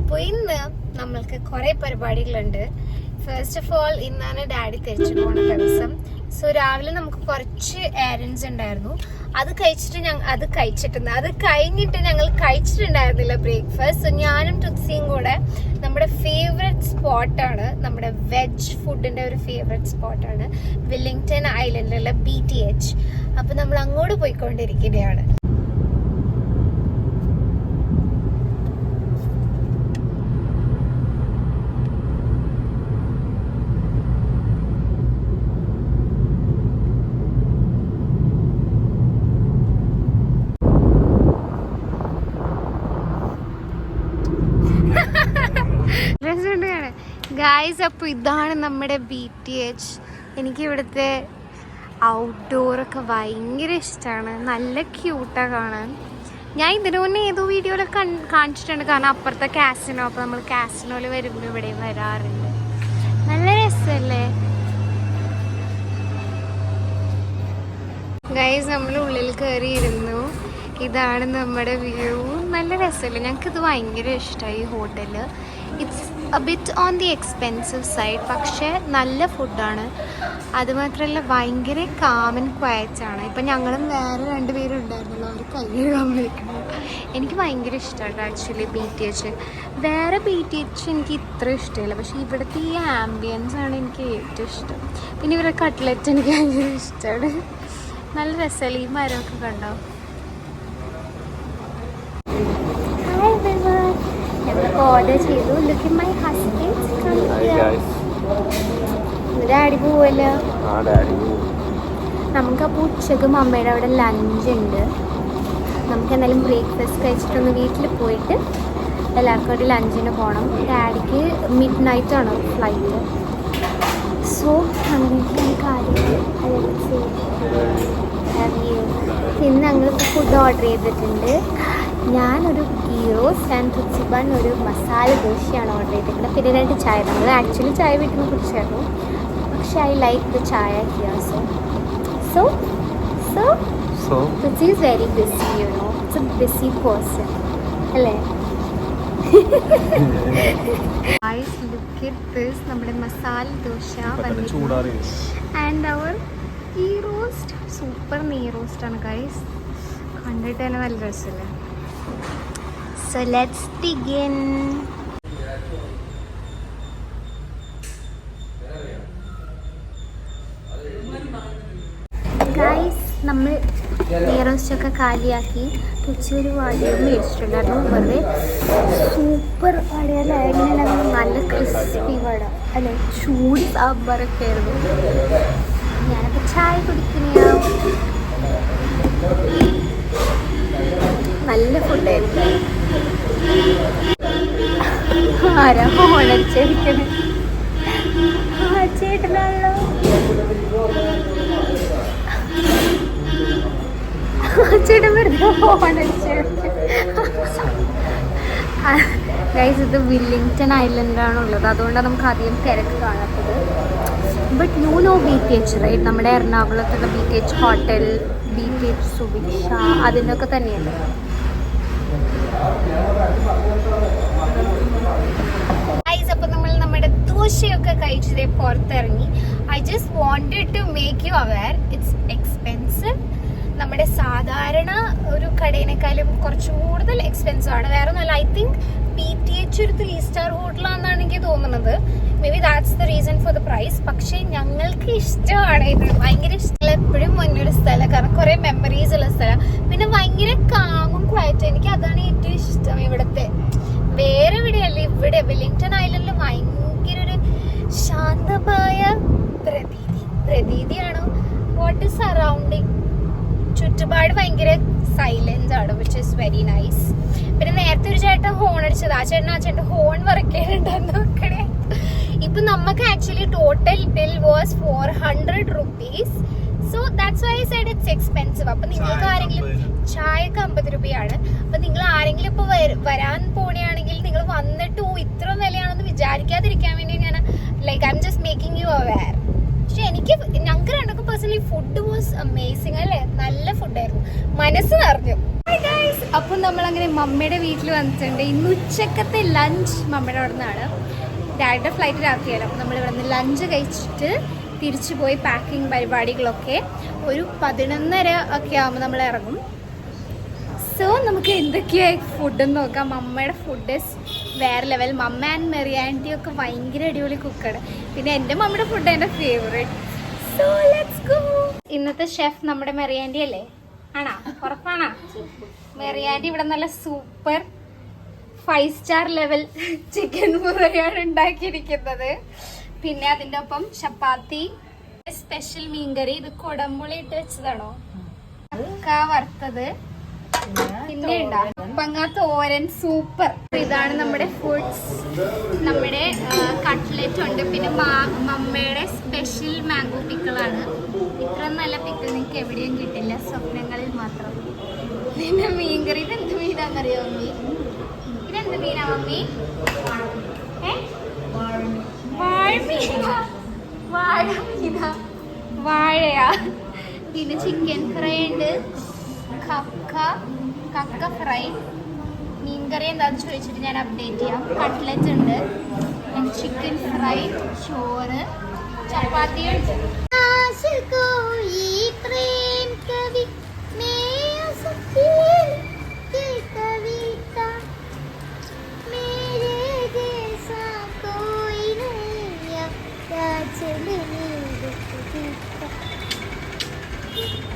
അപ്പോൾ ഇന്ന് നമ്മൾക്ക് കുറെ പരിപാടികളുണ്ട്. ഫസ്റ്റ് ഓഫ് ഓൾ ഇന്നാണ് ഡാഡി തിരിച്ചു പോണ ദിവസം. സോ രാവിലെ നമുക്ക് കുറച്ച് എയറൻസ് ഉണ്ടായിരുന്നു. അത് കഴിഞ്ഞിട്ട് ഞങ്ങൾ കഴിച്ചിട്ടുണ്ടായിരുന്നില്ല ബ്രേക്ക്ഫാസ്റ്റ്. സോ ഞാനും ടുക്സിയും കൂടെ നമ്മുടെ ഫേവറേറ്റ് സ്പോട്ടാണ്, നമ്മുടെ വെജ് ഫുഡിന്റെ ഒരു ഫേവറേറ്റ് സ്പോട്ടാണ് വില്ലിംഗ്ടൺ ഐലൻഡിലുള്ള BTH. അപ്പൊ നമ്മൾ അങ്ങോട്ട് പോയിക്കൊണ്ടിരിക്കുകയാണ്. ഗായ്സ്, അപ്പോൾ ഇതാണ് നമ്മുടെ BTH. എനിക്ക് ഇവിടുത്തെ ഔട്ട്ഡോറൊക്കെ ഭയങ്കര ഇഷ്ടമാണ്. നല്ല ക്യൂട്ടാണ് കാണാൻ. ഞാൻ ഇതിനു മുന്നേ ഏതോ വീഡിയോയിലൊക്കെ കാണിച്ചിട്ടുണ്ട്. കാരണം അപ്പുറത്തെ കാസിനോ, അപ്പോൾ നമ്മൾ കാസിനോയിൽ വരുമ്പോൾ ഇവിടെയും വരാറുണ്ട്. നല്ല രസമല്ലേ ഗായ്സ്? നമ്മൾ ഉള്ളിൽ കയറിയിരുന്നു. ഇതാണ് നമ്മുടെ വ്യൂ. നല്ല രസമല്ലേ? ഞങ്ങൾക്കിത് ഭയങ്കര ഇഷ്ടമായി ഈ hotel. It's A bit on the expensive side, പക്ഷേ നല്ല ഫുഡാണ്. അതുമാത്രമല്ല ഭയങ്കര കാം ആൻഡ് ക്വയറ്റ് ആണ്. ഇപ്പം ഞങ്ങളും വേറെ 2 പേരും ഉണ്ടായിരുന്നല്ലോ, അവർ കയ്യിലാൻ വിളിക്കണം. എനിക്ക് ഭയങ്കര ഇഷ്ടമാണ് ആക്ച്വലി BTH. വേറെ BTH എനിക്ക് ഇത്ര ഇഷ്ടമില്ല, പക്ഷേ ഇവിടുത്തെ ഈ ആംബിയൻസ് ആണ് എനിക്ക് ഏറ്റവും ഇഷ്ടം. പിന്നെ ഇവരുടെ കട്ട്ലറ്റ് എനിക്ക് ഭയങ്കര ഇഷ്ടമാണ്. നല്ല രസമല്ലേ? ഈ മരമൊക്കെ കണ്ടോ? ഓർഡർ ചെയ്തു. Look at my husband. Daddy പോവല്ലോ. നമുക്കപ്പോൾ ഉച്ചക്ക് മമ്മയുടെ അവിടെ ലഞ്ച് ഉണ്ട്. നമുക്ക് എന്തായാലും ബ്രേക്ക്ഫാസ്റ്റ് കഴിച്ചിട്ടൊന്ന് വീട്ടിൽ പോയിട്ട് എല്ലാവർക്കും ഒരു ലഞ്ചിന് പോകണം. ഡാഡിക്ക് മിഡ് നൈറ്റാണ് ഫ്ലൈറ്റ്. സോ അങ്ങനെയൊക്കെയാണ് കാര്യങ്ങൾ. ഇന്ന് ഞങ്ങളിപ്പോൾ ഫുഡ് ഓർഡർ ചെയ്തിട്ടുണ്ട്. ഞാനൊരു ഗീ റോസ്റ്റ് ആൻഡ് തുച്ചിബൺ, ഒരു മസാല ദോശയാണ് ഓർഡർ ചെയ്തിട്ടുള്ളത്. പിന്നെ 2 ചായ. നമ്മൾ ആക്ച്വലി ചായ വീട്ടിൽ നിന്ന് കുടിച്ചായിരുന്നു, പക്ഷേ I like the chai here. So Trichy is very busy, you know. It's a busy person അല്ലേ? Look at this. നമ്മുടെ മസാല ദോശ ആൻഡ് അവർ ഗീ റോസ്റ്റ്. സൂപ്പർ നെയ് റോസ്റ്റാണ് ഗൈസ്. കണ്ടിട്ട് തന്നെ നല്ല രസമല്ലേ? So let's begin. Guys, നമ്മൾ നെയ്റോസ്റ്റൊക്കെ കാലിയാക്കി തുച്ചൊരു വടയും മേടിച്ചിട്ടുണ്ടായിരുന്നു. വെറുതെ സൂപ്പർ വടയല്ലേ? എങ്ങനെയല്ല, നല്ല ക്രിസ്പി വട അല്ലേ? ചൂട് സാമ്പാറൊക്കെ ആയിരുന്നു. ഞാനപ്പോൾ ചായ കുടിക്കുന്നതാണ്. നല്ല ഫുഡായിരുന്നു. ആരാ ഹോണടിച്ചിരിക്കണേ? ചേട്ടനാണല്ലോ. ചേട്ടൻ വെറുതെ ഹോണടിച്ചിരിക്കും. ഗൈസ്, ഇത് വില്ലിംഗ്ടൺ ഐലൻഡാണുള്ളത്, അതുകൊണ്ടാണ് നമുക്ക് അധികം തിരക്ക് കാണാത്തത്. But you know BTH right? നമ്മുടെ എറണാകുളത്തുള്ള BTH ഹോട്ടൽ, BTH സുഭിക്ഷ, അതിനൊക്കെ തന്നെയല്ലേ. അപ്പോൾ നമ്മൾ നമ്മുടെ ദോശയൊക്കെ കഴിച്ചിട്ട് പുറത്തിറങ്ങി. I just wanted to make you aware it's expensive. നമ്മുടെ സാധാരണ ഒരു കടയിനേക്കാളും കുറച്ച് കൂടുതൽ എക്സ്പെൻസീവ് ആണ്. വേറെ ഒന്നുമല്ല, ഐ തിങ്ക് BTH ഒരു 3 സ്റ്റാർ ഹോട്ടലാണെന്നാണ് എനിക്ക് തോന്നുന്നത്. Maybe that's the reason for the price. പക്ഷേ ഞങ്ങൾക്ക് ഇഷ്ടമാണ് ഇത്, ഭയങ്കര ഇഷ്ടമുള്ള, എപ്പോഴും മുന്നൊരു സ്ഥലം. കാരണം കുറേ മെമ്മറീസ് ഉള്ള സ്ഥലം. പിന്നെ ഭയങ്കര കാമും ക്വയറ്റ്. എനിക്ക് അതാണ് ഏറ്റവും ഇഷ്ടം ഇവിടുത്തെ. വേറെ എവിടെയല്ല, ഇവിടെ വില്ലിംഗ്ടൺ ഐലൻഡിൽ ഭയങ്കര ഒരു ശാന്തമായ പ്രതീതിയാണ്. വാട്ട് ഈസ് സറൗണ്ടിങ്, ചുറ്റുപാട് ഭയങ്കര സൈലൻസ് ആണ്, വിച്ച് ഈസ് വെരി നൈസ്. പിന്നെ നേരത്തെ ഒരു ചേട്ടൻ ഹോൺ അടിച്ചത്, ആ ചേട്ടൻ ഹോൺ വർക്കേണ്ടതെന്ന് നോക്കണേ. ഇപ്പൊ നമുക്ക് actually total bill was 400 rupees. So that's why I said it's expensive. അപ്പൊ നിങ്ങൾക്ക് ആരെങ്കിലും, ചായക്ക് 50 രൂപയാണ്. അപ്പൊ നിങ്ങൾ ആരെങ്കിലും ഇപ്പൊ വരാൻ പോണെയാണെങ്കിൽ നിങ്ങൾ വന്നിട്ട് ഇത്ര വിലയാണെന്ന് വിചാരിക്കാതിരിക്കാൻ വേണ്ടി ഞാൻ I am just making U aware. പക്ഷെ ഞങ്ങൾക്ക് 2 പേഴ്സണലി ഫുഡ് വാസ് അമേസിങ് അല്ലേ? നല്ല ഫുഡായിരുന്നു, മനസ്സ് നിറഞ്ഞു. അപ്പം നമ്മളങ്ങനെ മമ്മയുടെ വീട്ടിൽ വന്നിട്ടുണ്ട്. ഇന്ന് ഉച്ചക്കത്തെ ലഞ്ച് മമ്മയുടെ അവിടെ നിന്നാണ്. ഡാഡിയുടെ ഫ്ലൈറ്റ് രാത്രിയല്ല. അപ്പം നമ്മൾ ഇവിടെ നിന്ന് ലഞ്ച് കഴിച്ചിട്ട് തിരിച്ചു പോയി പാക്കിംഗ് പരിപാടികളൊക്കെ ഒരു 11:30 ഒക്കെ ആകുമ്പോൾ നമ്മൾ ഇറങ്ങും. സോ നമുക്ക് എന്തൊക്കെയായി ഫുഡെന്ന് നോക്കാം. മമ്മയുടെ ഫുഡ് വേറെ ലെവൽ. മമ്മ ആൻഡ് മെറിയാൻറ്റി ഒക്കെ ഭയങ്കര അടിപൊളി കുക്കാണ്. പിന്നെ എൻ്റെ മമ്മയുടെ ഫുഡ് എൻ്റെ ഫേവറേറ്റ്. So let's go. ഇന്നത്തെ ഷെഫ് നമ്മുടെ മെറിയാൻറ്റി അല്ലേ? ആണോ? ഉറപ്പാണോ? മെറിയാൻറ്റി ഇവിടെ നല്ല സൂപ്പർ 5 സ്റ്റാർ ലെവൽ ചിക്കൻ മുറയാണ് ഉണ്ടാക്കിയിരിക്കുന്നത്. പിന്നെ അതിൻ്റെ ഒപ്പം ചപ്പാത്തി, സ്പെഷ്യൽ മീൻകറി. ഇത് കൊടമ്പുളി ഇട്ട് വെച്ചതാണോ? ചക്ക വറുത്തത്, പിന്നെ പങ്ങാ തോരൻ. സൂപ്പർ. ഇതാണ് നമ്മുടെ ഫുഡ്സ്. നമ്മുടെ കട്ട്ലറ്റ് ഉണ്ട്. പിന്നെ മമ്മയുടെ സ്പെഷ്യൽ മാംഗോ പിക്കിളാണ്. ഇത്ര നല്ല പിക്കിൾ നിങ്ങൾക്ക് എവിടെയും കിട്ടില്ല, സ്വപ്നങ്ങളിൽ മാത്രം. പിന്നെ മീൻകറി. ഇതെന്ത് മീനാണെന്നറിയോ മമ്മി? ഇതെന്ത് മീനാ മമ്മി? വാഴയാ. പിന്നെ ചിക്കൻ ഫ്രൈ ഉണ്ട്, കക്ക ഫ്രൈ. മീൻകറി എന്താണെന്ന് ചോദിച്ചിട്ട് ഞാൻ അപ്ഡേറ്റ് ചെയ്യാം. കട്ട്ലറ്റ് ഉണ്ട്, ചിക്കൻ ഫ്രൈ, ചോറ്, ചപ്പാത്തി ഉണ്ട്.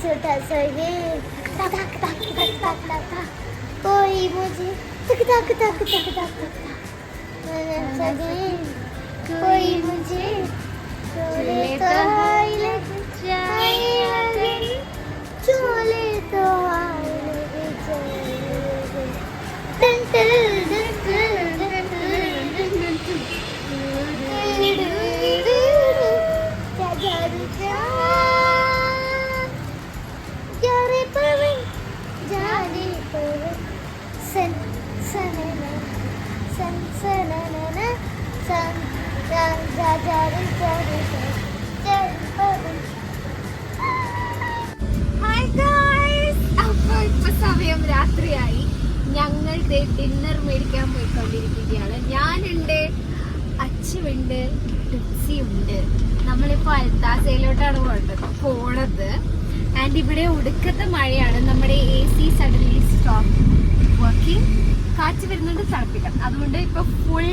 छोटा सा ये तक तक तक तक तक तक तक कोई मुझे तक तक तक तक तक तक कोई मुझे चले तो आए चले तो आए टन टन സമയം രാത്രിയായി. ഞങ്ങളുടെ ഡിന്നർ മേടിക്കാൻ പോയിക്കൊണ്ടിരിക്കുകയാണ്. ഞാനുണ്ട്, അച്ചുണ്ട്, ടുക്സി ഉണ്ട്. നമ്മളിപ്പോൾ അൽത്താസയിലോട്ടാണ് പോണത്. ആൻഡ് ഇവിടെ ഒടുക്കത്തെ മഴയാണ്. നമ്മുടെ AC സഡൻലി സ്റ്റോപ്പ് വർക്കിംഗ്. കാറ്റ് വരുന്നുണ്ട്, തണുപ്പിക്കണം. അതുകൊണ്ട് ഇപ്പൊ ഫുൾ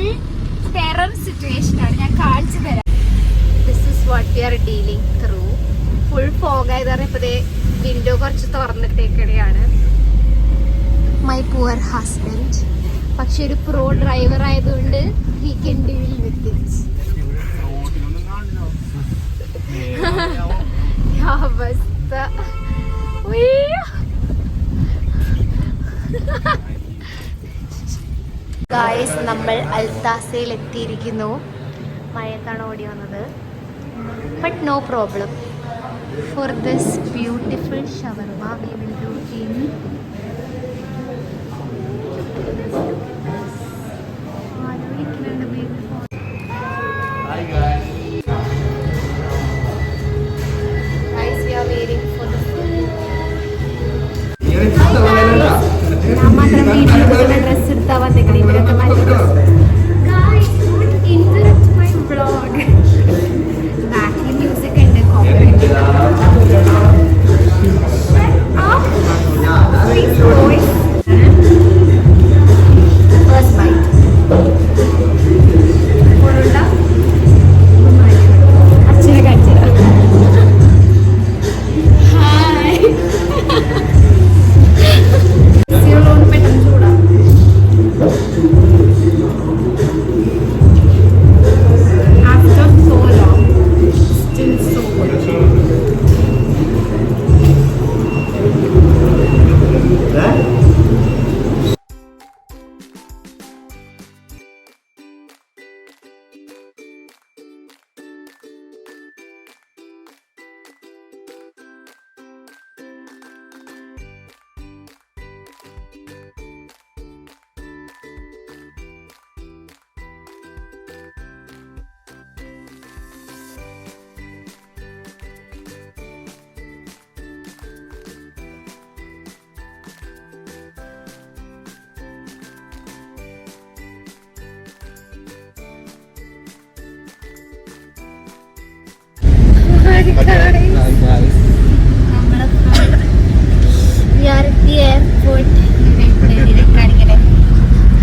ടെറർ സിറ്റുവേഷൻ ആണ്. ഞാൻ കാണിച്ചു തരാം. This is what we are dealing through. Full fog ആയത് കാരണം ഇപ്പൊ വിൻഡോ കുറച്ച് തുറന്നിട്ടേക്കടെയാണ്. My poor husband. പക്ഷെ ഒരു പ്രോ ഡ്രൈവർ ആയതുകൊണ്ട് he can deal with it. അവസ്ഥ. ഗായ്സ്, നമ്മൾ അൽത്താസയിൽ എത്തിയിരിക്കുന്നു. മഴയത്താണ് ഓടി വന്നത്. But no problem. For this beautiful shawarma we will do in dress എടുത്താ വന്നേക്കണേ. ഇവരൊക്കെ ബാക്കിൽ മ്യൂസിക് ഉണ്ട്.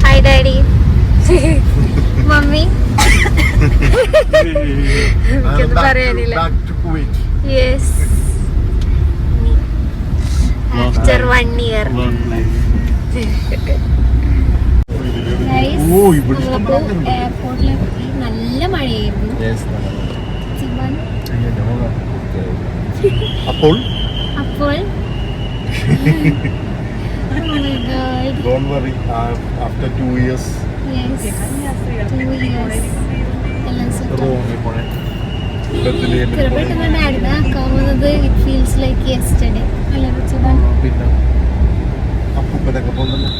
ഹായ് ഡാഡി മമ്മി എനിക്കൊന്നും പറയാനില്ല. Yes after 1 year. എയർപോർട്ടിലെത്തി. നല്ല മഴയായിരുന്നു. അപ്പോൾ don't worry, after 2 years പെട്ടെന്നായിരുന്നു ഇറ്റ് ഫീൽസ് ലൈക്ക് യെസ്റ്റർഡേ അല്ലേ റിച്ചുബൻ? പിന്നെ അപ്പൂപ്പനൊക്കെ പോകുന്നല്ലോ.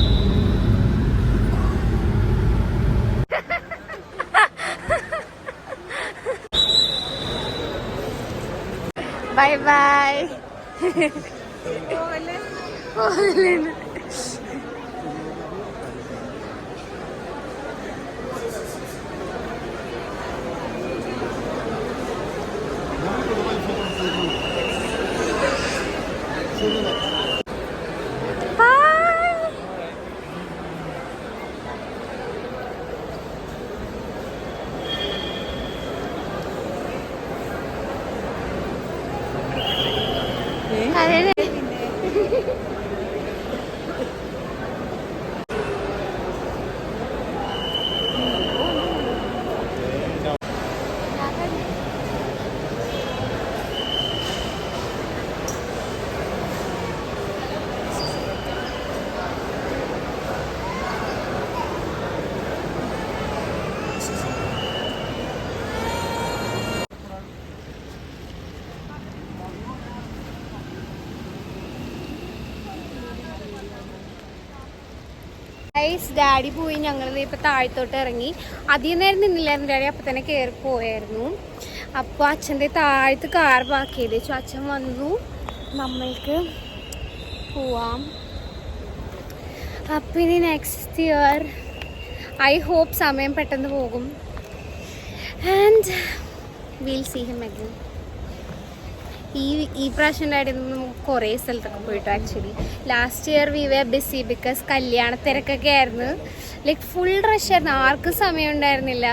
Bye bye. ഡാഡി പോയി. ഞങ്ങൾ ഇപ്പൊ താഴത്തോട്ട് ഇറങ്ങി. അധികം നേരം നിന്നില്ലായിരുന്നു ഡാഡി, അപ്പൊ തന്നെ കയറി പോയായിരുന്നു. അപ്പൊ അച്ഛൻ്റെ താഴത്ത് കാർ പാർക്ക് ചെയ്ത് വെച്ചു. അച്ഛൻ വന്നു, നമ്മൾക്ക് പോവാം. അപ്പം ഇനി നെക്സ്റ്റ് ഇയർ ഐ ഹോപ്പ് സമയം പെട്ടെന്ന് പോകും. And will see him again. ഈ പ്രാവശ്യം ഉണ്ടായിരുന്നു കുറേ സ്ഥലത്തൊക്കെ പോയിട്ടു. Actually last year we were busy because കല്യാണ തിരക്കൊക്കെ ആയിരുന്നു. ലൈക്ക് ഫുൾ റഷ് ആയിരുന്നു, ആർക്കും സമയം ഉണ്ടായിരുന്നില്ല.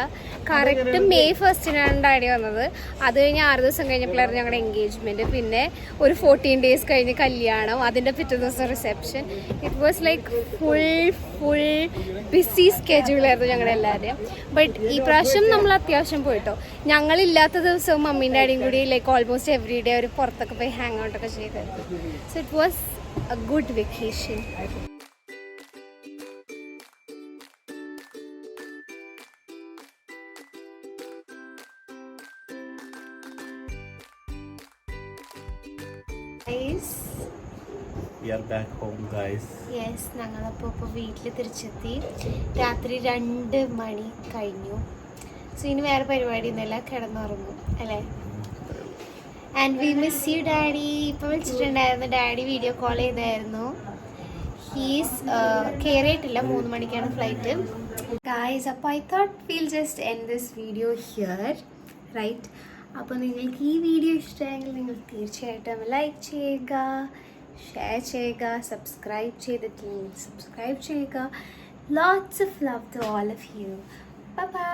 കറക്റ്റ് May 1 ഡാഡി വന്നത്. അത് കഴിഞ്ഞ് 6 ദിവസം കഴിഞ്ഞപ്പോഴായിരുന്നു ഞങ്ങളുടെ എൻഗേജ്മെൻറ്റ്. പിന്നെ ഒരു 14 days കഴിഞ്ഞ് കല്യാണം, അതിൻ്റെ പിറ്റേ ദിവസം reception. It was like full busy സ്കെഡ്യൂളായിരുന്നു ഞങ്ങളുടെ എല്ലാവരുടെയും. ബട്ട് ഈ പ്രാവശ്യം നമ്മൾ അത്യാവശ്യം പോയിട്ടോ. ഞങ്ങളില്ലാത്ത ദിവസവും മമ്മീൻ്റെ ഡാഡിയും കൂടി ലൈക്ക് ഓൾമോസ്റ്റ് എവറി ഡേ ഒരു പുറത്തൊക്കെ പോയി ഹാങ് ഔട്ടൊക്കെ ചെയ്തായിരുന്നു. So it was a good vacation. We are back home, guys. Yes, ഞങ്ങളപ്പോൾ ഇപ്പോൾ വീട്ടിൽ തിരിച്ചെത്തി. രാത്രി 2 മണി കഴിഞ്ഞു. സോ ഇനി വേറെ പരിപാടിയൊന്നുമില്ല, കിടന്നുറങ്ങും അല്ലേ? And we miss you daddy. ഇപ്പോൾ വിളിച്ചിട്ടുണ്ടായിരുന്നു, ഡാഡി വീഡിയോ കോൾ ചെയ്തായിരുന്നു. ഹീസ് കയറിയിട്ടില്ല, 3 മണിക്കാണ് ഫ്ലൈറ്റ്. ഗായ്സ്, അപ്പോൾ I thought will just end this video here, right? അപ്പോൾ നിങ്ങൾക്ക് ഈ വീഡിയോ ഇഷ്ടമായെങ്കിൽ നിങ്ങൾ തീർച്ചയായിട്ടും ലൈക്ക് ചെയ്യുക, ഷെയർ ചെയ്യുക, സബ്സ്ക്രൈബ് ചെയ്തിട്ടില്ലെങ്കിൽ സബ്സ്ക്രൈബ് ചെയ്യുക. Lots of love to all of you. Bye by.